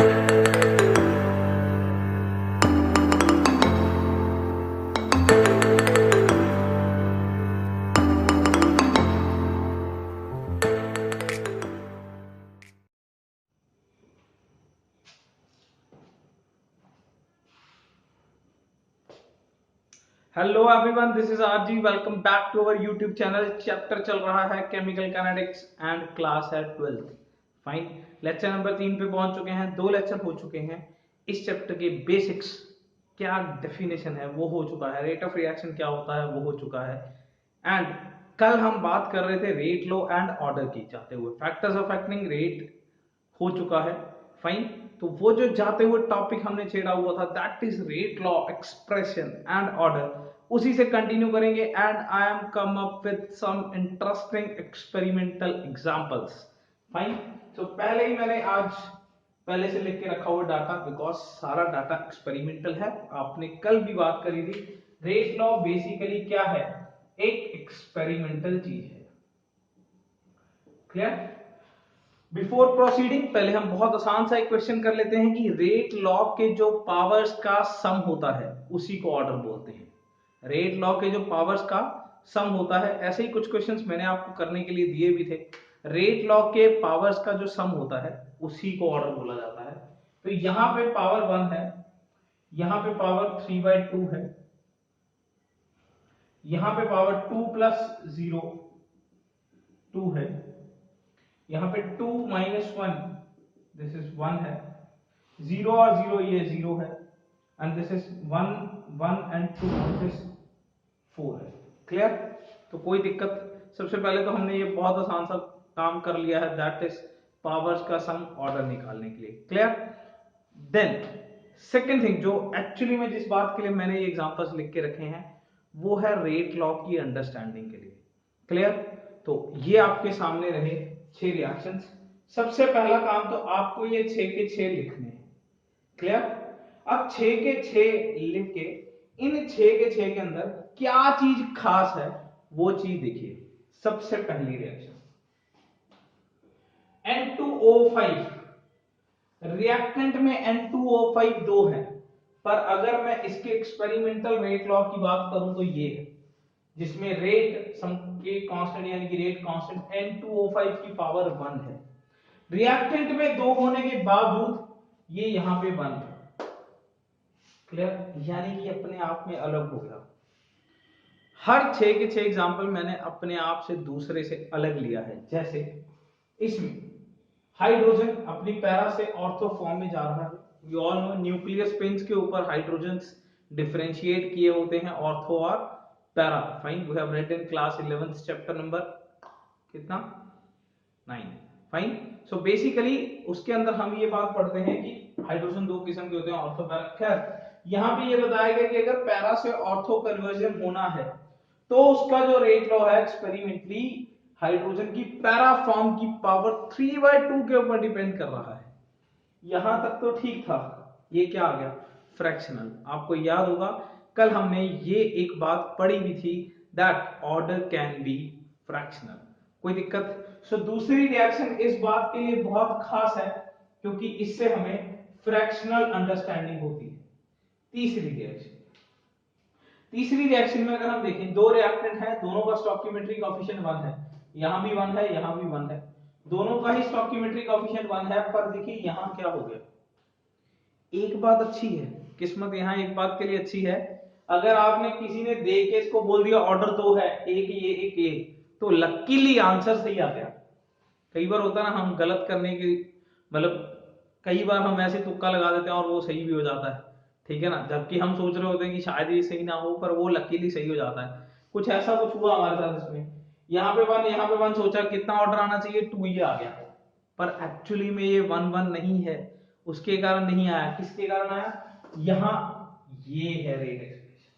Hello everyone, this is RG. Welcome back to our YouTube channel. Chapter चल रहा है chemical kinetics and class है 12th। Fine, lecture number 3 पे पहुंच चुके हैं। 2 लेक्चर हो चुके हैं। इस चैप्टर के बेसिक्स क्या डेफिनेशन है वो हो चुका है, रेट ऑफ रिएक्शन क्या होता है वो हो चुका है। एंड कल हम बात कर रहे थे रेट लॉ एंड ऑर्डर की, जाते हुए फैक्टर्स अफेक्टिंग रेट हो चुका है। फाइन, तो वो जो जाते हुए टॉपिक हमने छेड़ा हुआ था that is rate law, expression and order, उसी से कंटिन्यू करेंगे। And I am come up with some interesting experimental examples. Fine, तो पहले ही मैंने आज पहले से लिख के रखा हुआ डाटा, बिकॉज सारा डाटा एक्सपेरिमेंटल है। आपने कल भी बात करी थी, रेट लॉ बेसिकली क्या है, एक एक्सपेरिमेंटल चीज है। क्लियर? बिफोर प्रोसीडिंग पहले हम बहुत आसान सा एक क्वेश्चन कर लेते हैं कि रेट लॉ के जो पावर्स का सम होता है उसी को ऑर्डर बोलते हैं। रेट लॉ के जो पावर्स का सम होता है, ऐसे ही कुछ क्वेश्चंस मैंने आपको करने के लिए दिए भी थे। रेट लॉ के पावर्स का जो सम होता है उसी को ऑर्डर बोला जाता है। तो यहां पे पावर 1 है, यहां पे पावर 3/2 है, यहां पे पावर 2 + 0 2 है, यहां पे 2 - 1 दिस इज 1 है, 0 और 0 ये 0 है, and this is 1 1 and 2 this is 4 है। क्लियर? तो कोई दिक्कत? सबसे पहले तो हमने ये बहुत आसान सा काम कर लिया है, दैट इज पावर्स का सम ऑर्डर निकालने के लिए। क्लियर? देन सेकेंड थिंग, जो एक्चुअली में जिस बात के लिए मैंने ये एग्जांपल्स लिख के रखे हैं वो है रेट लॉ की अंडरस्टैंडिंग के लिए। क्लियर? तो ये आपके सामने रहे 6 रिएक्शंस। सबसे पहला काम तो आपको ये 6 के 6 लिखने हैं। क्लियर? अब 6 के 6 लिख के इन 6 के 6 के अंदर क्या चीज खास है वो चीज देखिए। सबसे पहली रिएक्शन N2O5, रिएक्टेंट में N2O5 दो है, पर अगर मैं इसके एक्सपेरिमेंटल रेट लॉ की बात करूं तो ये है, जिसमें रेट सम के कांस्टेंट यानी कि रेट कांस्टेंट N2O5 की पावर 1 है। रिएक्टेंट में दो होने के बावजूद ये यहां पे 1 है। क्लियर? यानी कि अपने आप में अलग हो गया। हर 6 के 6 एग्जांपल मैंने अपने आप से दूसरे से अलग लिया है। जैसे इसमें हाइड्रोजन अपनी पैरा से ऑर्थो फॉर्म में जा रहा है। वी ऑल नो न्यूक्लियस पिंस के ऊपर हाइड्रोजन्स डिफरेंशिएट किए होते हैं, ऑर्थो और para. Fine, we have read in class 11th chapter number कितना 9। फाइन, सो बेसिकली उसके अंदर हम ये बात पढ़ते हैं कि हाइड्रोजन दो किस्म के होते हैं, ऑर्थो पैरा। खैर यहां पे ये बताया गया कि अगर पैरा से ऑर्थो कन्वर्जन होना है तो उसका जो रेट लॉ है एक्सपेरिमेंटली हाइड्रोजन की पैरा फॉर्म की पावर 3/2 के ऊपर डिपेंड कर रहा है। यहां तक तो ठीक था। ये क्या आ गया? फ्रैक्शनल। आपको याद होगा कल हमने ये एक बात पढ़ी भी थी, that order can be fractional. कोई दिक्कत? सो दूसरी रिएक्शन इस बात के लिए बहुत खास है क्योंकि इससे हमें फ्रैक्शनल अंडरस्टैंडिंग होती है। तीसरी रिएक्शन, तीसरी रिएक्शन में अगर हम देखें, दो रिएक्टेंट है, दोनों का स्टोइकियोमेट्रिक कोएफिशिएंट 1 है, यहां भी 1 है, यहां भी 1 है, दोनों का ही स्टोइकियोमेट्रिक कोएफिशिएंट 1 है। पर देखिए यहां क्या हो गया, एक बात अच्छी है, किस्मत यहां एक बात के लिए अच्छी है, अगर आपने किसी ने दे के इसको बोल दिया ऑर्डर 2 है, एक ये एक ये, तो लकीली आंसर सही आ गया। कई बार होता है ना, हम गलत करने की मतलब कई बार हम ऐसे तुक्का लगा देते हैं और वो सही भी हो जाता है। ठीक है ना, जबकि हम सोच रहे होते हैं कि शायद ये सही ना हो, पर वो लकीली सही हो जाता है। कुछ ऐसा कुछ हुआ हमारे साथ इसमें। यहाँ पे 1, यहाँ पे 1, सोचा कितना ऑर्डर आना चाहिए 2, ये आ गया, पर एक्चुअली में ये 1 1 नहीं है। उसके कारण नहीं आया, किसके कारण आया? यहाँ ये है रेट एक्सप्रेशन।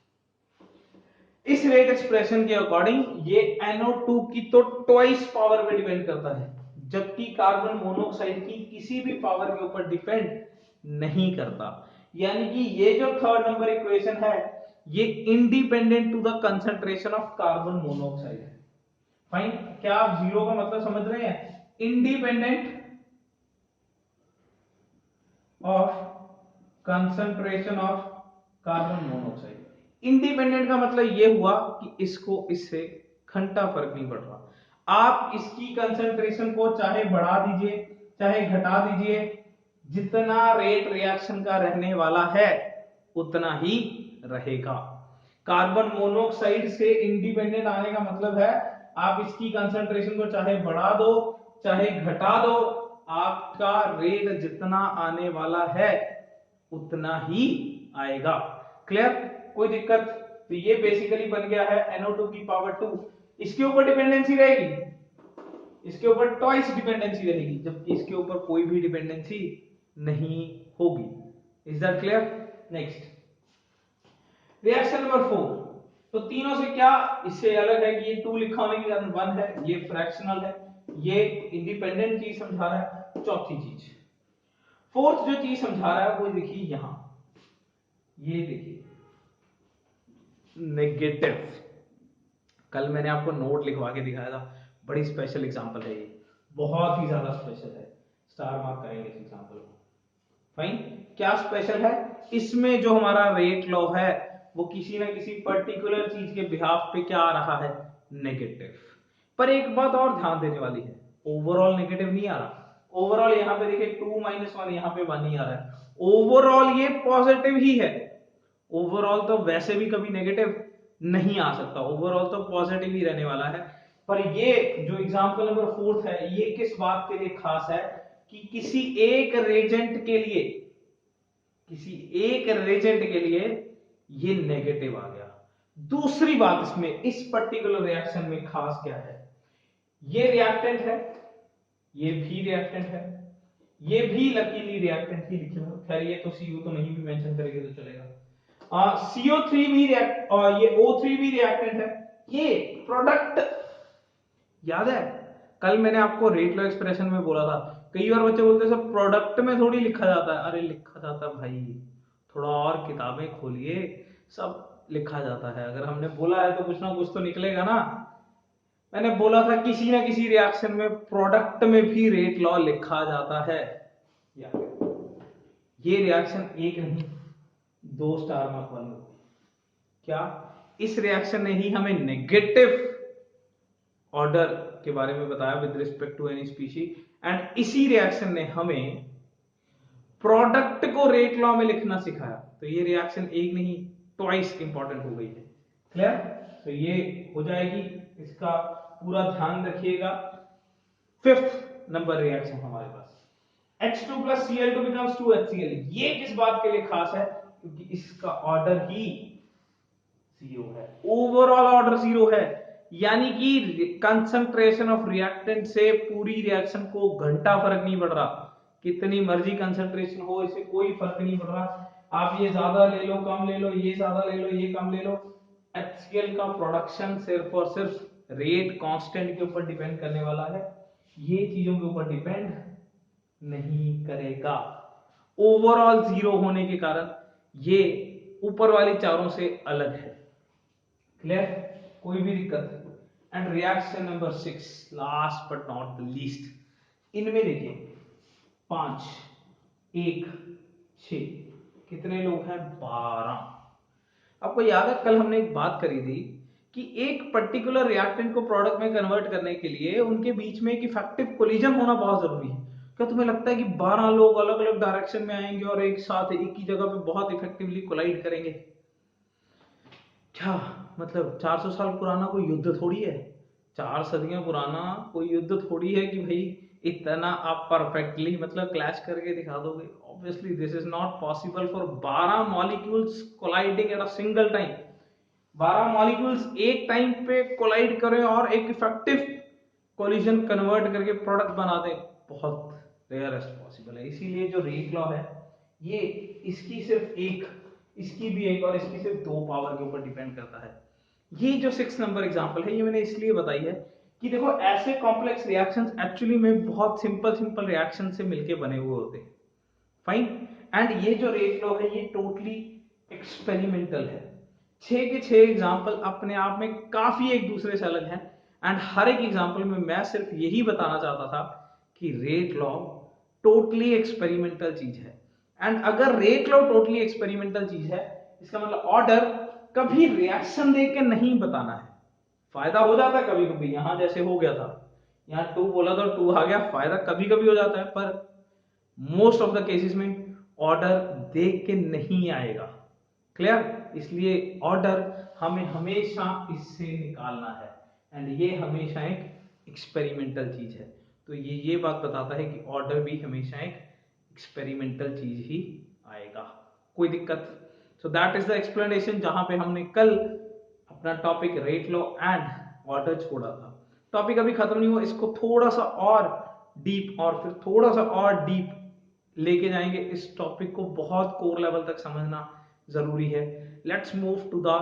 इस रेट एक्सप्रेशन के अकॉर्डिंग ये NO2 की तो ट्वाइस पावर पे डिपेंड करता है, जबकि कार्बन मोनोऑक्साइड की किसी भी पावर के ऊपर डिपेंड नहीं करता। यानी कि ये जो थर्ड नंबर इक्वेशन है ये independent to the concentration of carbon monoxide है। फाइन, क्या आप जीरो का मतलब समझ रहे हैं? Independent of concentration of carbon monoxide. Independent का मतलब ये हुआ कि इसको इससे घंटा फर्क नहीं पड़ रहा। आप इसकी कंसंट्रेशन को चाहे बढ़ा दीजिए चाहे घटा दीजिए, जितना रेट रिएक्शन का रहने वाला है उतना ही रहेगा। कार्बन मोनोऑक्साइड से इंडिपेंडेंट आने का मतलब है आप इसकी कंसंट्रेशन को चाहे बढ़ा दो चाहे घटा दो, आपका रेट जितना आने वाला है उतना ही आएगा। क्लियर? कोई दिक्कत? तो ये बेसिकली बन गया है NO2 की पावर 2। इसके ऊपर डिपेंडेंसी रहेगी, इसके ऊपर ट्वाइस डिपेंडेंसी रहेगी, जबकि इसके ऊपर कोई भी डिपेंडेंसी नहीं होगी। Is that clear? Next reaction number 4। तो तीनों से क्या इससे अलग है कि ये 2 लिखा होने के कारण 1 है, ये फ्रैक्शनल है, ये इंडिपेंडेंट चीज समझा रहा है। चौथी चीज, फोर्थ जो चीज समझा रहा है वो देखिए यहां, ये देखिए नेगेटिव। कल मैंने आपको नोट लिखवा के दिखाया था, बड़ी स्पेशल एग्जांपल है ये, बहुत ही ज्यादा स्पेशल है, स्टार मार्क करेंगे इस एग्जांपल को। फाइन, क्या स्पेशल है? इसमें जो हमारा रेट लॉ है वो किसी ना किसी पर्टिकुलर चीज के बिहाफ पे क्या आ रहा है? नेगेटिव। पर एक बात और ध्यान देने वाली है, ओवरऑल नेगेटिव नहीं आ रहा। ओवरऑल यहाँ पे देखिए 2 - 1, यहाँ पे 1 ही आ रहा है। ओवरऑल ये पॉजिटिव ही है। ओवरऑल तो वैसे भी कभी नेगेटिव नहीं आ सकता, ओवरऑल तो पॉजिटिव ही रहने वाला है। पर ये जो एग्जांपल नंबर 4 है ये किस बात के लिए खास है कि किसी एक रेजेंट के लिए, किसी एक रेजेंट के लिए ये नेगेटिव आ गया। दूसरी बात इसमें, इस पर्टिकुलर रिएक्शन में खास क्या है, ये रिएक्टेंट है, ये भी रिएक्टेंट है, ये भी लकीली रिएक्टेंट ही लिखे हुए, खैर ये तो सीयू तो नहीं भी मेंशन करेंगे तो चलेगा। CO3 भी रिएक्ट और ये O3 भी रिएक्टेंट है। ये प्रोडक्ट याद है कल मैंने आपको रेट लॉ एक्सप्रेशन में बोला था, कई बार बच्चे बोलते हैं सर प्रोडक्ट में थोड़ी लिखा जाता है। अरे लिखा जाता है भाई, थोड़ा और किताबें खोलिए, सब लिखा जाता है। अगर हमने बोला है तो कुछ ना कुछ तो निकलेगा ना। मैंने बोला था किसी ना किसी रिएक्शन में प्रोडक्ट में भी रेट लॉ लिखा जाता है। ये रिएक्शन एक नहीं 2 स्टार मार्क वाली होगी। क्या? इस रिएक्शन ने ही हमें नेगेटिव ऑर्डर के बारे में बताया with respect to any species, and इसी रिएक्शन ने हमें प्रोडक्ट को रेट लॉ में लिखना सिखाया। तो ये रिएक्शन एक नहीं ट्वाइस इंपॉर्टेंट हो गई है। क्लियर? तो ये हो जाएगी, इसका पूरा ध्यान रखिएगा। 5th नंबर रिएक्शन हमारे पास H2 + Cl2 becomes 2HCl। ये किस बात के लिए खास है? क्योंकि इसका ऑर्डर ही 0 है, ओवरऑल ऑर्डर 0 है, यानी कि कंसंट्रेशन ऑफ रिएक्टेंट से पूरी रिएक्शन को घंटा फर्क नहीं पड़ रहा। कितनी मर्जी कंसंट्रेशन हो, इससे कोई फर्क नहीं पड़ रहा। आप ये ज्यादा ले लो कम ले लो, ये ज्यादा ले लो ये कम ले लो, HCl का प्रोडक्शन सिर्फ और सिर्फ रेट कांस्टेंट के ऊपर डिपेंड करने वाला है, ये चीजों के ऊपर डिपेंड नहीं करेगा। ओवरऑल 0 होने के कारण ये ऊपर वाली चारों से अलग है। क्लियर? कोई भी दिक्कत? And reaction number 6, last but not the least, इनमें देखिए 5 1 6 कितने लोग हैं? 12। आपको याद है कल हमने एक बात करी थी कि एक पर्टिकुलर रिएक्टेंट को प्रोडक्ट में कन्वर्ट करने के लिए उनके बीच में एक इफेक्टिव कोलिजन होना बहुत जरूरी है। क्या तुम्हें लगता है कि 12 लोग अलग अलग डायरेक्शन में आएंगे और एक साथ एक ही जगह पे बहुत इफेक्टिवली कोलाइड करेंगे? क्या मतलब 400 साल पुराना कोई युद्ध थोड़ी है, 4 सदियां पुराना कोई युद्ध थोड़ी है कि भाई इतना आप परफेक्टली मतलब क्लैश करके दिखा दोगे। Obviously this is not possible for 12 molecules colliding at a single time. 12 molecules एक टाइम पे कोलाइड करें और एक इफेक्टिव कोलिजन कन्वर्ट करके प्रोडक्ट बना दें, बहुत रेयरेस्ट पॉसिबल है। इसीलिए जो रेट लॉ है ये इसकी सिर्फ एक, इसकी भी एक और इसकी सिर्फ 2 पावर के ऊपर डिपेंड करता है। ये जो 6 नंबर एग्जांपल है ये मैंने इसलिए बताई है कि देखो ऐसे कॉम्प्लेक्स रिएक्शंस एक्चुअली में बहुत सिंपल रिएक्शन से मिलके बने हुए होते हैं। फाइन, एंड ये जो रेट लॉ है ये टोटली एक्सपेरिमेंटल है। 6 के 6 एग्जांपल अपने आप में काफी एक दूसरे से अलग हैं, एंड हर एक एग्जांपल में मैं सिर्फ यही बताना चाहता था कि रेट लॉ टोटली एक्सपेरिमेंटल चीज है। एंड अगर रेट लॉ टोटली एक्सपेरिमेंटल चीज है, इसका मतलब ऑर्डर कभी रिएक्शन देख के नहीं बताना है। फायदा हो जाता है कभी कभी, यहां जैसे हो गया था, यहाँ 2 बोला तो 2 आ गया, फायदा कभी कभी हो जाता है, पर मोस्ट ऑफ द केसेस में ऑर्डर देख के नहीं आएगा। क्लियर? इसलिए ऑर्डर हमें हमेशा इससे निकालना है, एंड ये हमेशा एक एक्सपेरिमेंटल चीज है। तो ये बात बताता है कि ऑर्डर भी हमेशा एक एक्सपेरिमेंटल चीज ही आएगा। कोई दिक्कत? So that is the explanation, जहां पे हमने कल अपना topic rate law and order छोड़ा था। टॉपिक अभी खत्म नहीं हुआ, इसको थोड़ा सा और डीप और फिर थोड़ा सा और डीप लेके जाएंगे। इस टॉपिक को बहुत कोर लेवल तक समझना जरूरी है। Let's move to the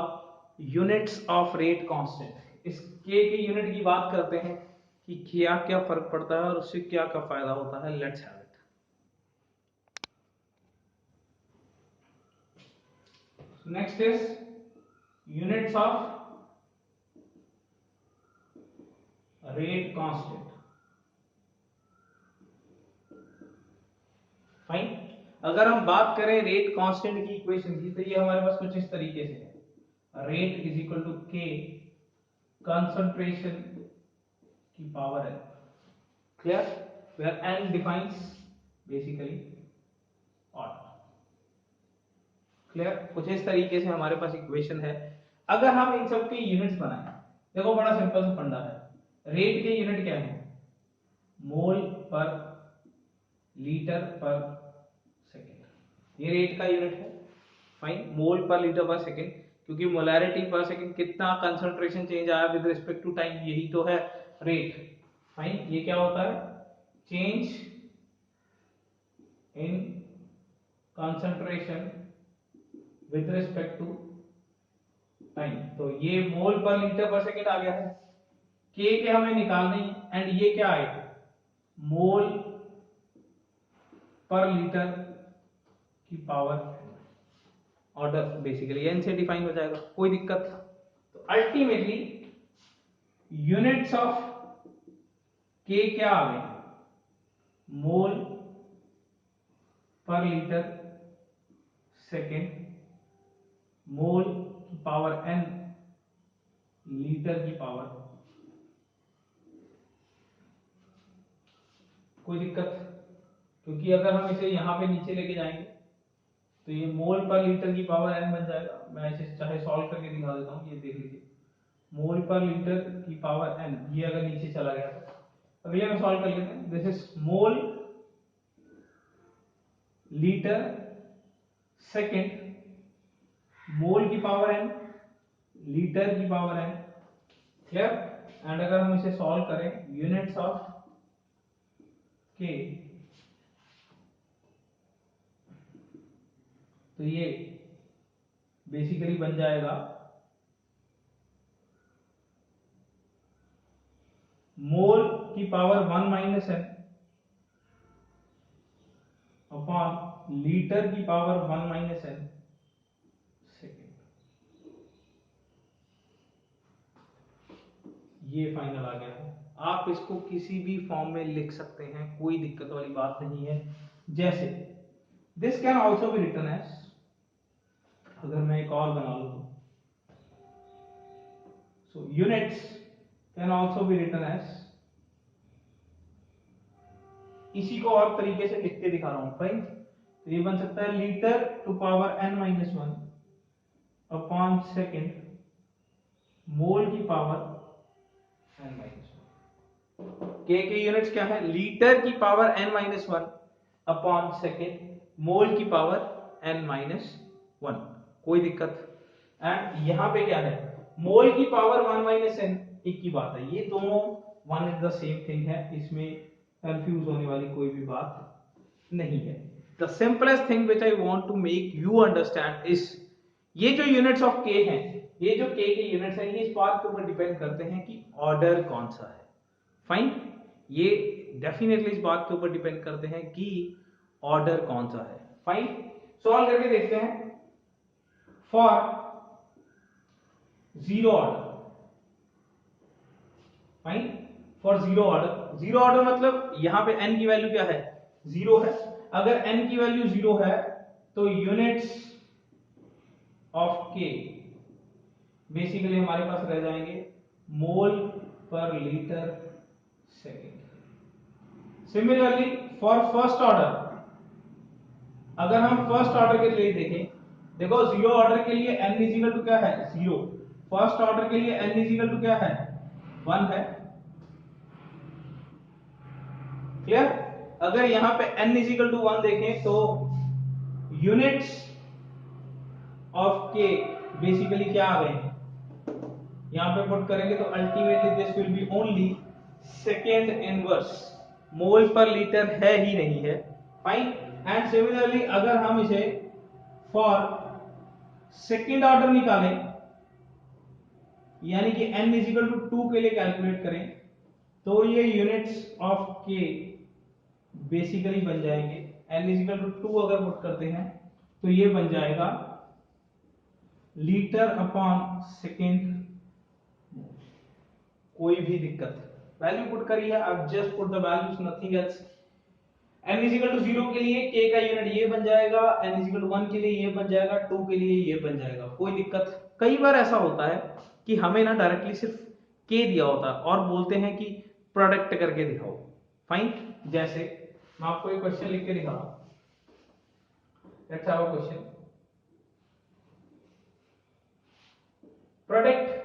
units of rate constant. इस के यूनिट की बात करते हैं कि क्या क्या फर्क पड़ता है और उससे क्या क्या फायदा होता है। Let's have it. Next is units of rate constant. Fine. अगर हम बात करें रेट कांस्टेंट की इक्वेशन की, तो ये हमारे पास कुछ इस तरीके से है। Rate is equal to k concentration की पावर है। Clear? Where n defines basically order. Clear? कुछ इस तरीके से हमारे पास इक्वेशन है। अगर हम इन सब के यूनिट्स बनाएं, देखो बड़ा सिंपल सा फंडा है। रेट के यूनिट क्या है? मोल पर लीटर पर सेकेंड। ये रेट का यूनिट है। फाइन। मोल पर लीटर पर सेकेंड, क्योंकि मोलैरिटी पर सेकेंड कितना कंसंट्रेशन चेंज आया विद रिस्पेक्ट टू टाइम, यही तो है रेट। फाइन। ये क्या होता है? Change in concentration with respect to time. तो ये मोल पर लीटर पर सेकेंड आ गया है। के हमें निकालने हैं, एंड ये क्या आएगा? मोल पर लीटर की पावर ऑर्डर, बेसिकली एन से डिफाइन हो जाएगा। कोई दिक्कत? तो अल्टीमेटली यूनिट्स ऑफ के क्या आ गए? मोल पर लीटर सेकेंड, मोल की पावर एन, लीटर की पावर। कोई दिक्कत? क्योंकि अगर हम इसे यहां पे नीचे लेके जाएंगे तो ये मोल पर लीटर की पावर एन बन जाएगा। मैं इसे चाहे सॉल्व करके दिखा देता हूं, ये देख लीजिए। मोल पर लीटर की पावर एन, ये अगर नीचे चला गया तो अगले में सॉल्व कर लेते हैं। This is mole litre second, mole की पावर एन, लीटर की पावर एन। क्लियर? एंड अगर हम इसे सॉल्व करें, यूनिट्स ऑफ के, तो ये बेसिकली बन जाएगा मोल की power 1 minus n upon litre की पावर 1 माइनस एन सेकेंड। ये फाइनल आ गया है। आप इसको किसी भी फॉर्म में लिख सकते हैं, कोई दिक्कत वाली बात नहीं है। जैसे this can also be written as, अगर मैं एक और बना लूं तो, so units can also be written as, इसी को और तरीके से लिख के दिखा रहा हूं। फाइन। तो ये बन सकता है litre to power n minus one upon second, mole की power n minus one. K units क्या है? लीटर की power n minus one upon second, mole की पावर n माइनस वन। कोई दिक्कत? एंड यहां पे क्या है? मोल की पावर 1 माइनस एन, एक की बात है। ये दोनों one is the same thing है, इसमें कंफ्यूज होने वाली कोई भी बात नहीं है। The simplest thing which I want to make you understand is, ये जो यूनिट्स ऑफ के हैं, ये जो के यूनिट्स हैं, ये इस बात के ऊपर डिपेंड करते हैं कि ऑर्डर कौन सा है। फाइन। ये डेफिनेटली इस बात के ऊपर डिपेंड करते हैं कि ऑर्डर कौन सा है। फाइन। सॉल्व करके देखते हैं। For zero order, fine, for zero order. Zero order मतलब यहां पे n की वैल्यू क्या है? जीरो है। अगर n की वैल्यू 0 है तो यूनिट्स ऑफ k बेसिकली हमारे पास रह जाएंगे मोल per litre second. Similarly for first order, अगर हम फर्स्ट ऑर्डर के लिए देखें, देखो जीरो ऑर्डर के लिए n इजिकल टू क्या है 0, फर्स्ट ऑर्डर के लिए n इजिकल टू क्या है 1 है। क्लियर? अगर यहां पे n इजिकल टू 1 देखें तो यूनिट्स ऑफ k बेसिकली क्या आ गए हैं, यहां पे पुट करेंगे तो ultimately this will be only second inverse, mole per litre है ही नहीं है। फाइन। एंड सिमिलरली अगर हम इसे फॉर सेकेंड ऑर्डर निकालें, यानी कि n इजिकल टू 2 के लिए कैलकुलेट करें, तो ये यूनिट्स ऑफ k बेसिकली बन जाएंगे, n इजिकल टू 2 अगर पुट करते हैं तो ये बन जाएगा लीटर अपॉन सेकेंड। कोई भी दिक्कत, वैल्यू पुट करी है, अब just put the values, nothing else. n is equal to 0 के लिए k का यूनिट ये बन जाएगा, n इजिकल टू 1 के लिए ये बन जाएगा, 2 के लिए ये बन जाएगा, कोई दिक्कत। कई बार ऐसा होता है कि हमें ना डायरेक्टली सिर्फ k दिया होता है और बोलते हैं कि प्रोडक्ट करके दिखाओ। फाइन। जैसे मैं आपको एक क्वेश्चन लिख के दिखा रहा हूं, let's have a question, product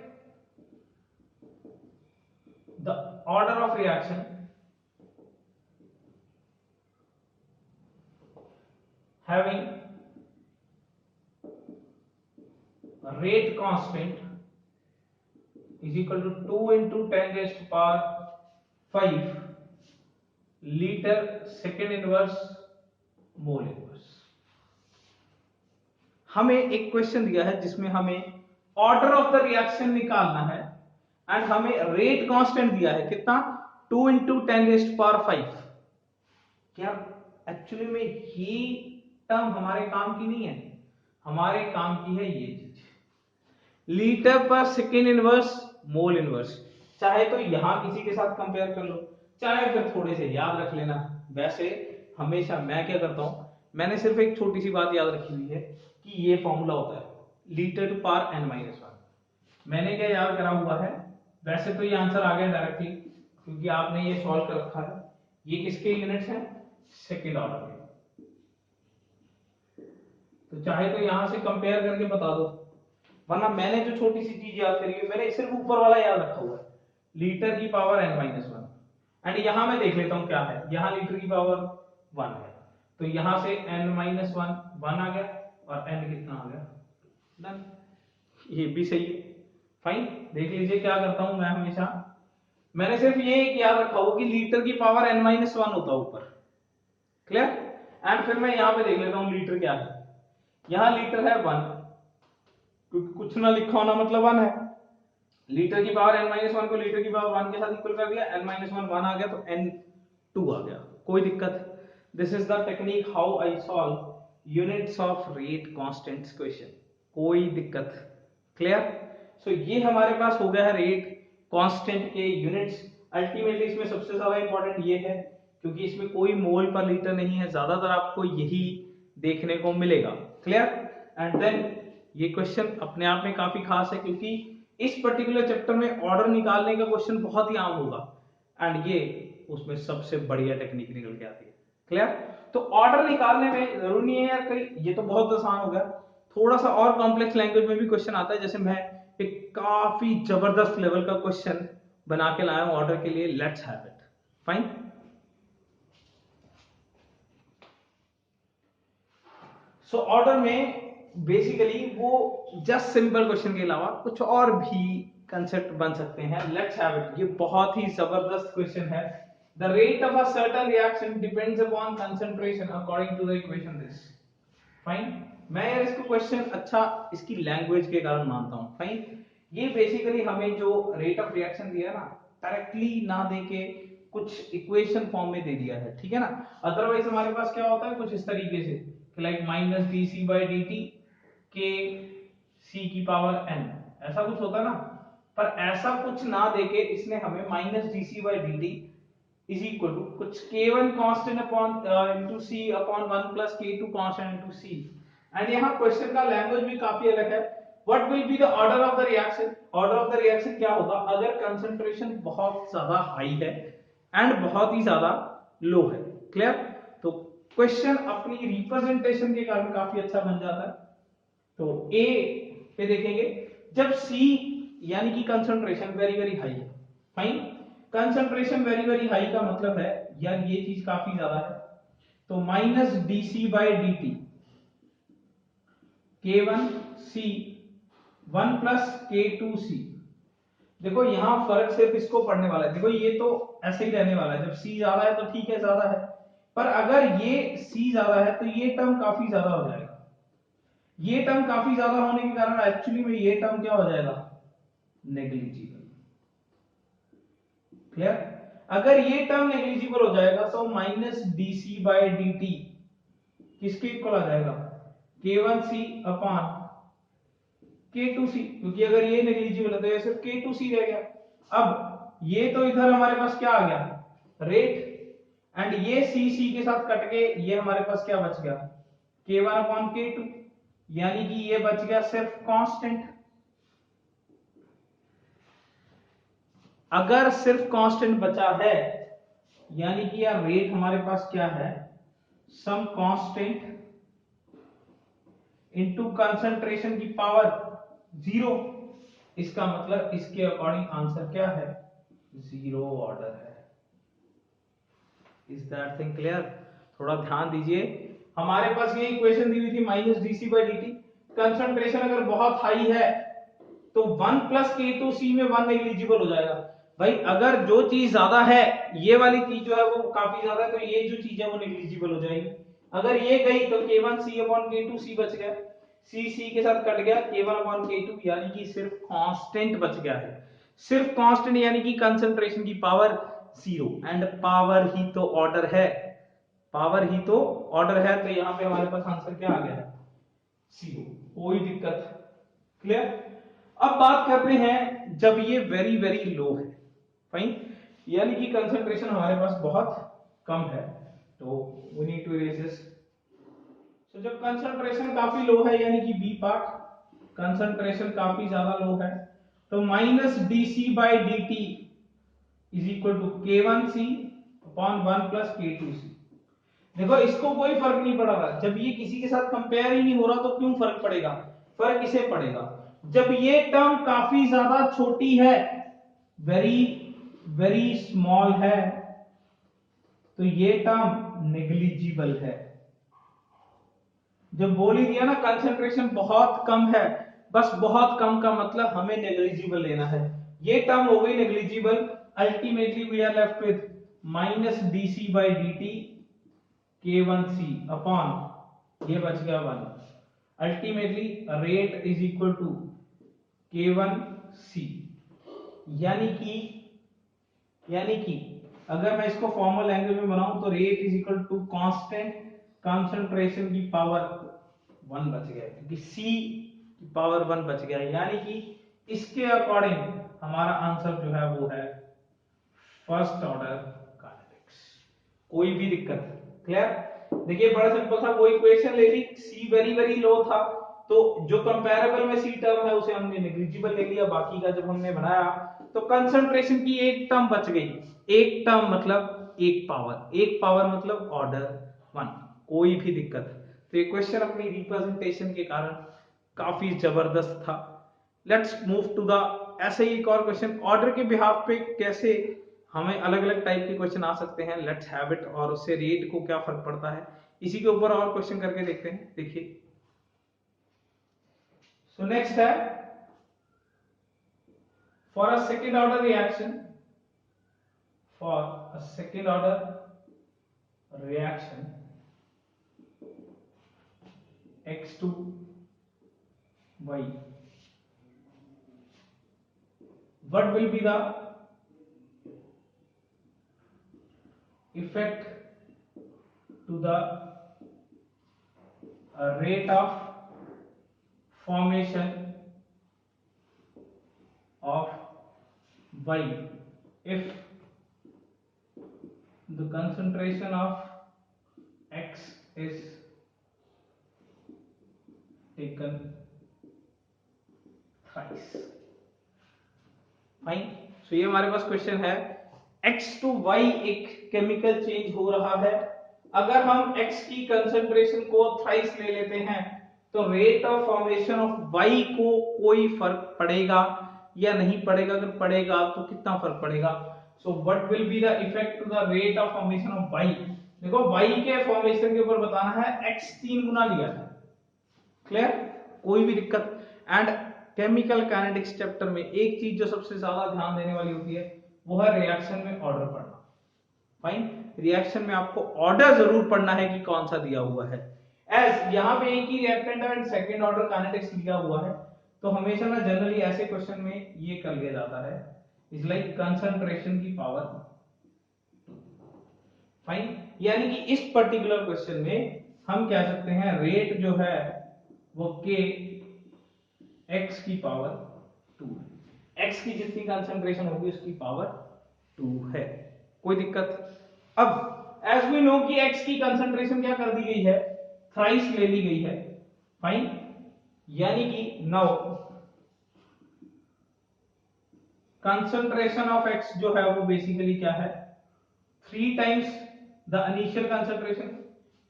the order of reaction having a rate constant is equal to 2 into 10 raised to power 5 liter second inverse mole inverse. हमें एक क्वेश्चन दिया है जिसमें हमें ऑर्डर ऑफ द रिएक्शन निकालना है एंड हमें rate constant दिया है कितना 2 इंटू 10 रेस्ट पावर 5। क्या एक्चुअली में ये टर्म हमारे काम की नहीं है, हमारे काम की है ये चीज, लीटर पर सेकेंड इनवर्स मोल इनवर्स। चाहे तो यहां किसी के साथ कंपेयर कर लो, चाहे फिर थोड़े से याद रख लेना। वैसे हमेशा मैं क्या करता हूं, मैंने सिर्फ एक छोटी सी बात याद रखी हुई है कि ये फॉर्मूला होता है लीटर टू पावर n-1। मैंने क्या याद करा हुआ है, वैसे तो ये आंसर आ गया डायरेक्टली क्योंकि आपने ये सॉल्व कर रखा है। ये किसके यूनिट्स हैं, सेकेंड ऑर्डर के। तो चाहे तो यहां से कंपेयर करके बता दो, वरना मैंने जो छोटी सी चीज याद करी है, मैंने सिर्फ ऊपर वाला याद रखा हुआ है लीटर की पावर n-1। एंड यहां मैं देख लेता हूं क्या है, यहां लीटर की पावर 1 है, तो यहां से n-1 1 आ गया और n कितना आ गया, डन। ये भी सही है। फाइन। देख लीजिए क्या करता हूं मैं, हमेशा मैंने सिर्फ ये याद रखा हुआ कि लीटर की पावर n-1 होता है ऊपर। क्लियर? एंड फिर मैं यहां पे देख लेता हूं लीटर क्या है, यहां लीटर है 1, क्योंकि कुछ ना लिखा होना मतलब 1 है। लीटर की पावर n-1 को लीटर की पावर 1 के साथ इक्वल कर दिया, n-1 1 आ गया तो n2 आ गया, कोई दिक्कत। This is the technique how I solve units of rate constants question, कोई दिक्कत। क्लियर? सो ये हमारे पास हो गया है रेट कांस्टेंट के यूनिट्स। अल्टीमेटली इसमें सबसे ज्यादा इंपॉर्टेंट ये है क्योंकि इसमें कोई मोल पर लीटर नहीं है, ज्यादातर आपको यही देखने को मिलेगा। क्लियर? एंड देन ये क्वेश्चन अपने आप में काफी खास है क्योंकि इस पर्टिकुलर चैप्टर में ऑर्डर निकालने का क्वेश्चन बहुत ही आम होगा एंड ये उसमें सबसे बढ़िया टेक्निक निकल के आती है। क्लियर? तो ऑर्डर निकालने में जरूरी नहीं है यार कहीं, ये तो बहुत आसान हो गया, थोड़ा सा और कॉम्प्लेक्स लैंग्वेज में भी क्वेश्चन आता है। जैसे मैं एक काफी जबरदस्त लेवल का क्वेश्चन बना के लाया हूं ऑर्डर के लिए, let's have it. Fine. So order में बेसिकली वो जस्ट सिंपल क्वेश्चन के अलावा कुछ और भी कंसेप्ट बन सकते हैं। Let's have it. ये बहुत ही जबरदस्त क्वेश्चन है। The rate of a certain reaction depends upon concentration according to the equation this. Fine. मैं यार इसको क्वेश्चन अच्छा इसकी लैंग्वेज के कारण मानता हूं। फाइन। ये बेसिकली हमें जो रेट ऑफ रिएक्शन दिया ना, डायरेक्टली ना देके कुछ इक्वेशन फॉर्म में दे दिया है, ठीक है ना। अदरवाइज हमारे पास क्या होता है कुछ इस तरीके से, like minus D C by D T K C की पावर n, ऐसा कुछ होता ना। पर ऐसा कुछ ना देके इसने हमें minus D C by D t is equal to कुछ k1 constant upon into c upon 1 plus k2 constant into c। And यहाँ क्वेश्चन का लैंग्वेज भी काफी अलग है। What will be the order of the reaction? Order of the reaction क्या होगा अगर कंसंट्रेशन बहुत ज्यादा हाई है एंड बहुत ही ज्यादा लो है। क्लियर? तो क्वेश्चन अपनी रिप्रेजेंटेशन के कारण काफी अच्छा बन जाता है। तो ए पे देखेंगे, जब सी यानी कि कंसंट्रेशन वेरी वेरी हाई है। Fine, concentration very very high का मतलब है यार ये चीज काफी ज्यादा है, तो minus D C by D t K1C 1 plus K2C। देखो यहां फर्क सिर्फ इसको पढ़ने वाला है। देखो ये तो ऐसे ही रहने वाला है, जब C ज्यादा है तो ठीक है ज्यादा है, पर अगर ये C ज्यादा है तो ये टर्म काफी ज्यादा हो जाएगा। ये टर्म काफी ज्यादा होने के कारण एक्चुअली में ये टर्म क्या हो जाएगा, नेग्लिजिबल। क्लियर? अगर ये टर्म नेग्लिजिबल हो जाएगा तो minus D C by D t किसके इक्वल आ जाएगा, K1C अपॉन K2C, क्योंकि अगर ये नेग्लिजिबल है तो ये सिर्फ K2C रह गया। अब ये तो इधर हमारे पास क्या आ गया, रेट, एंड ये C के साथ कट के ये हमारे पास क्या बच गया, K1 अपॉन K2, यानी कि ये बच गया सिर्फ कांस्टेंट। अगर सिर्फ कांस्टेंट बचा है यानी कि यार रेट हमारे पास क्या है, सम कांस्टेंट इनटू कंसंट्रेशन की पावर 0। इसका मतलब इसके अकॉर्डिंग आंसर क्या है, 0 ऑर्डर है। Is that thing clear? थोड़ा ध्यान दीजिए, हमारे पास ये इक्वेशन दी हुई थी minus D C by D t. Concentration अगर बहुत हाई है तो 1 प्लस K2C में 1 नेग्लिजिबल हो जाएगा। भाई अगर जो चीज ज्यादा है, ये वाली चीज जो है वो काफी ज्यादा है, तो ये जो चीज है वो नेग्लिजिबल हो जाएगी। अगर ये गई तो K1C अपॉन K2C बच गया, C के साथ कट गया, K1 अपॉन K2, यानी कि सिर्फ कांस्टेंट बच गया है। सिर्फ कांस्टेंट यानी कि कंसंट्रेशन की पावर 0, एंड पावर ही तो ऑर्डर है, पावर ही तो ऑर्डर है, तो यहां पे हमारे पास आंसर क्या आ गया है, 0। कोई दिक्कत? क्लियर? अब बात करते हैं जब ये वेरी वेरी लो है। फाइन, यानी कि कंसंट्रेशन हमारे पास बहुत कम है, तो we need to erase this. तो जब कंसंट्रेशन काफी लो है यानी कि बी पार्ट, कंसंट्रेशन काफी ज्यादा लो है, तो minus D C by D t is equal to K1C upon 1 plus K2C। देखो इसको कोई फर्क नहीं पड़ रहा, जब ये किसी के साथ कंपेयर ही नहीं हो रहा तो क्यों फर्क पड़ेगा, फर्क इसे पड़ेगा जब ये टर्म काफी ज्यादा छोटी है, वेरी वेरी स्मॉल है, तो ये टर्म नेग्लिजिबल है। जब बोल ही दिया ना कंसंट्रेशन बहुत कम है, बस बहुत कम का मतलब हमें नेग्लिजिबल लेना है। ये टर्म हो गई negligible, ultimately we are left with minus D C by D t K1C upon ये बच गया 1, ultimately rate is equal to K1C। यानी कि अगर मैं इसको फॉर्मल लैंग्वेज में बनाऊं तो rate is equal to constant concentration की पावर 1 बच गया, क्योंकि C की पावर 1 बच गया, यानी कि इसके अकॉर्डिंग हमारा आंसर जो है वो है फर्स्ट ऑर्डर काइनेटिक्स। कोई भी दिक्कत? क्लियर? देखिए बड़ा सिंपल था, वो इक्वेशन ले ली, C वेरी वेरी लो था, तो जो कंपैरेबल में C टर्म है उसे हमने नेग्लिजिबल ले लिया, बाकी का जब हमने बनाया तो कंसंट्रेशन की एक टर्म बच गई। एक टर्म मतलब एक पावर मतलब ऑर्डर 1। कोई भी दिक्कत? तो ये क्वेश्चन अपनी रिप्रेजेंटेशन के कारण काफी जबरदस्त था। लेट्स मूव टू द ऐसे ही एक और क्वेश्चन, ऑर्डर के बिहाफ पे कैसे हमें अलग अलग टाइप के क्वेश्चन आ सकते हैं, लेट्स हैव इट, और उससे रेट को क्या फर्क पड़ता है, इसी के ऊपर और क्वेश्चन करके देखते हैं। देखिए सो नेक्स्ट है, for a second order reaction, for a second order reaction X2Y, what will be the effect to the rate of formation of Y if the concentration of X is taken thrice. Fine. So ये हमारे पास question है, x to y एक chemical change हो रहा है, अगर हम x की कंसंट्रेशन को थ्राइस ले लेते हैं तो rate of formation of y को कोई फर्क पड़ेगा या नहीं पड़ेगा? अगर पड़ेगा तो कितना फर्क पड़ेगा? So what will be the effect to the rate of formation of y? देखो y के फॉर्मेशन के ऊपर बताना है, x 3 गुना लिया है। क्लियर? कोई भी दिक्कत? एंड केमिकल काइनेटिक्स चैप्टर में एक चीज जो सबसे ज्यादा ध्यान देने वाली होती है वो है रिएक्शन में ऑर्डर पढ़ना। फाइन। रिएक्शन में आपको ऑर्डर जरूर पढ़ना है कि कौन सा दिया हुआ है। एज यहां पे एक ही reactant and second order kinetics लिखा हुआ है, तो हमेशा ना जनरली ऐसे क्वेश्चन में ये कर लिया जाता है, इज लाइक कंसंट्रेशन की पावर। फाइन। यानी कि इस पर्टिकुलर क्वेश्चन में हम कह सकते हैं रेट जो है वो k x की पावर 2, x की जितनी कंसंट्रेशन होगी उसकी पावर 2 है। कोई दिक्कत? अब एज वी नो कि x की कंसंट्रेशन क्या कर दी गई है, थ्राइस ले ली गई है। फाइन। यानी कि नाउ कंसंट्रेशन ऑफ x जो है वो बेसिकली क्या है, 3 टाइम्स द इनिशियल कंसंट्रेशन,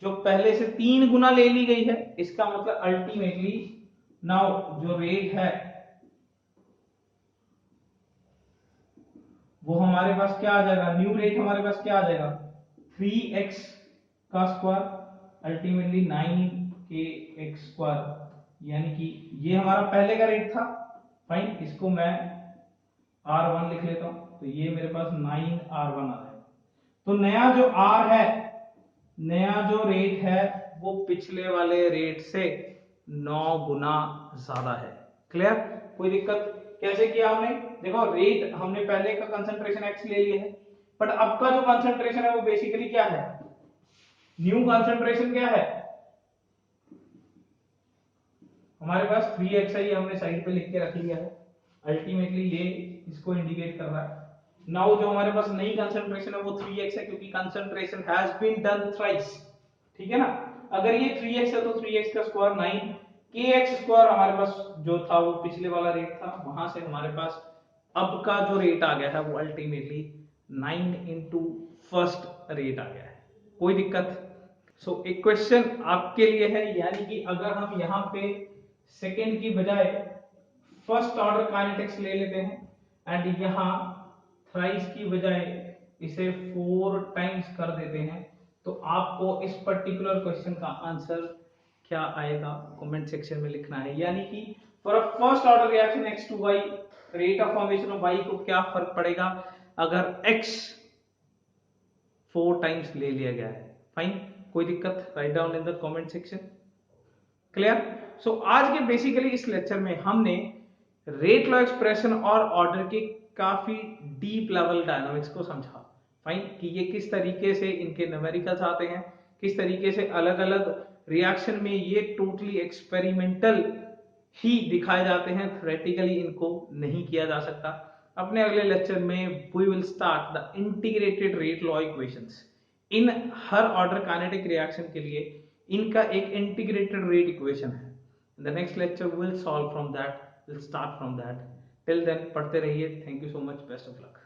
जो पहले से 3 गुना ले ली गई है। इसका मतलब अल्टीमेटली नाउ जो रेट है वो हमारे पास क्या आ जाएगा, न्यू रेट हमारे पास क्या आ जाएगा, 3x का स्क्वायर अल्टीमेटली 9kx स्क्वायर। यानी कि ये हमारा पहले का रेट था। फाइन। इसको मैं r1 लिख लेता हूं, तो ये मेरे पास 9r1 आ जाएगा। तो नया जो r है, नया जो रेट है वो पिछले वाले रेट से 9 गुना ज्यादा है। क्लियर? कोई दिक्कत? कैसे किया हमने? देखो रेट हमने पहले का कंसंट्रेशन x ले लिया है, बट अब का जो कंसंट्रेशन है वो बेसिकली क्या है, न्यू कंसंट्रेशन क्या है हमारे पास 3x है, ये हमने साइड पे लिख के रख लिया है। अल्टीमेटली ये इसको इंडिकेट कर रहा है। नाउ जो हमारे पास नई कंसंट्रेशन है वो 3x है, क्योंकि concentration has been done thrice. ठीक है ना? अगर ये 3x है तो 3x का स्क्वायर 9, kx स्क्वायर हमारे पास जो था वो पिछले वाला रेट था, वहां से हमारे पास अब का जो रेट आ गया है वो अल्टीमेटली 9 इंटू फर्स्ट रेट आ गया है। कोई दिक्कत? सो एक क्वेश्चन आपके लिए है, यानी कि अगर हम यहाँ पे सेकेंड की बजाय फर्स्ट ऑर्डर काइनेटिक्स ले लेते हैं एंड यहाँ थ्राइस की बजाय इसे 4 टाइम्स कर देते हैं, तो आपको इस पर्टिकुलर क्वेश्चन का आंसर क्या आएगा कमेंट सेक्शन में लिखना है। यानी कि for a first order reaction x to y, rate of formation of y को क्या फर्क पड़ेगा अगर x 4 टाइम्स ले लिया गया है। फाइन। कोई दिक्कत? Right down in the comment section. Clear? So आज के बेसिकली इस लेक्चर में हमने रेट लॉ एक्सप्रेशन और ऑर्डर के काफी डीप लेवल डायनामिक्स को समझा। फाइन। कि ये किस तरीके से इनके न्यूमेरिकल्स आते हैं, किस तरीके से अलग अलग रिएक्शन में ये टोटली एक्सपेरिमेंटल ही दिखाए जाते हैं, थ्योरेटिकली इनको नहीं किया जा सकता। अपने अगले लेक्चर में we will start the integrated rate law equations. इन हर ऑर्डर काइनेटिक रिएक्शन के लिए इनका एक इंटीग्रेटेड रेट इक्वेशन है। The next lecture will solve from that, will start from that. Till then पढ़ते रहिए। Thank you so much. Best of luck.